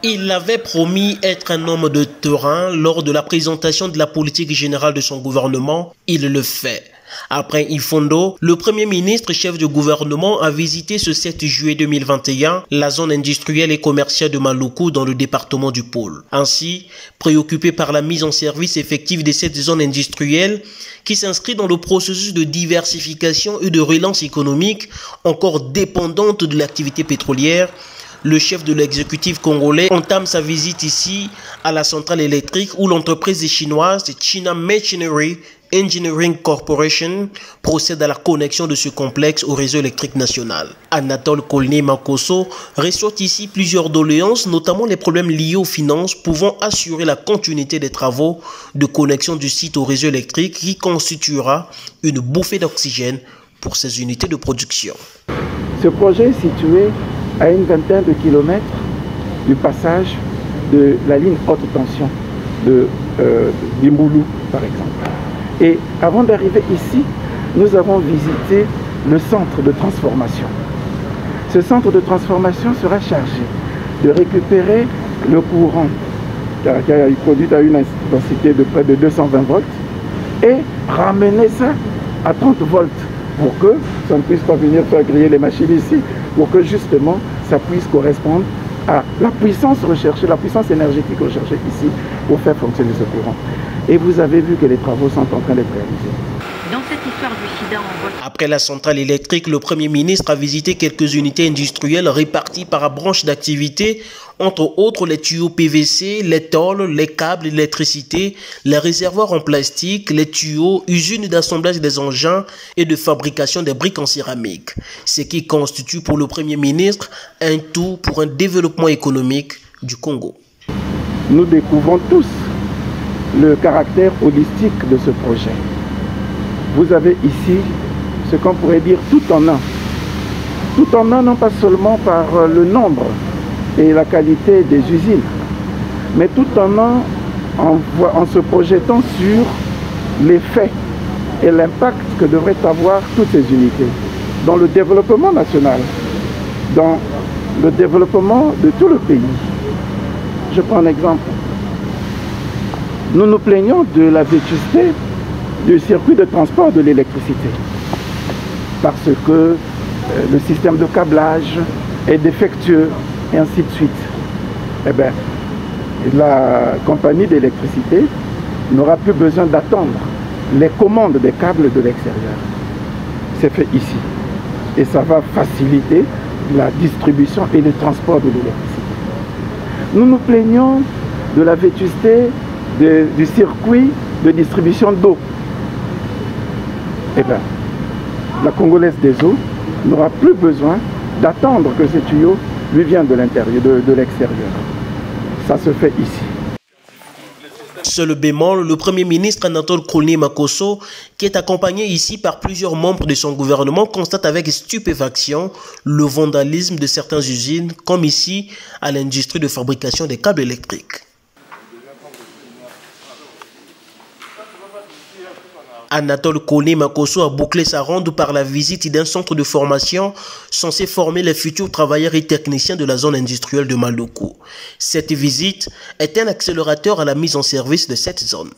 Il avait promis être un homme de terrain lors de la présentation de la politique générale de son gouvernement. Il le fait. Après Ifondo, le Premier ministre chef du gouvernement a visité ce 7 juillet 2021 la zone industrielle et commerciale de Maluku dans le département du Pôle. Ainsi, préoccupé par la mise en service effective de cette zone industrielle qui s'inscrit dans le processus de diversification et de relance économique encore dépendante de l'activité pétrolière, le chef de l'exécutif congolais entame sa visite ici à la centrale électrique où l'entreprise chinoise China Machinery Engineering Corporation procède à la connexion de ce complexe au réseau électrique national. Anatole Kolné Makosso ressorte ici plusieurs doléances, notamment les problèmes liés aux finances pouvant assurer la continuité des travaux de connexion du site au réseau électrique qui constituera une bouffée d'oxygène pour ces unités de production. Ce projet est situé à une vingtaine de kilomètres du passage de la ligne haute tension de Bimboulou, par exemple. Et avant d'arriver ici, nous avons visité le centre de transformation. Ce centre de transformation sera chargé de récupérer le courant qui est produit à une intensité de près de 220 volts et ramener ça à 30 volts pour que ça ne puisse pas venir faire griller les machines ici, pour que justement ça puisse correspondre à la puissance recherchée, la puissance énergétique recherchée ici pour faire fonctionner ce courant. Et vous avez vu que les travaux sont en train d'être réalisés. Dans cette histoire du sida, Après la centrale électrique, le Premier ministre a visité quelques unités industrielles réparties par branche d'activité, entre autres les tuyaux PVC, les tôles, les câbles d'électricité, les réservoirs en plastique, les tuyaux, usines d'assemblage des engins et de fabrication des briques en céramique. Ce qui constitue pour le Premier ministre un tout pour un développement économique du Congo. Nous découvrons tous le caractère holistique de ce projet. Vous avez ici ce qu'on pourrait dire tout en un. Tout en un, non pas seulement par le nombre et la qualité des usines, mais tout en un en se projetant sur l'effet et l'impact que devraient avoir toutes ces unités dans le développement national, dans le développement de tout le pays. Je prends un exemple. Nous nous plaignons de la vétusté du circuit de transport de l'électricité parce que le système de câblage est défectueux et ainsi de suite. Eh bien, la compagnie d'électricité n'aura plus besoin d'attendre les commandes des câbles de l'extérieur. C'est fait ici et ça va faciliter la distribution et le transport de l'électricité. Nous nous plaignons de la vétusté du circuit de distribution d'eau. Eh bien, la Congolaise des eaux n'aura plus besoin d'attendre que ces tuyaux lui viennent de l'intérieur, de l'extérieur. Ça se fait ici. Seul bémol, le Premier ministre Anatole Kolné Makosso, qui est accompagné ici par plusieurs membres de son gouvernement, constate avec stupéfaction le vandalisme de certaines usines, comme ici à l'industrie de fabrication des câbles électriques. Anatole Kolné Makosso a bouclé sa ronde par la visite d'un centre de formation censé former les futurs travailleurs et techniciens de la zone industrielle de Maluku. Cette visite est un accélérateur à la mise en service de cette zone.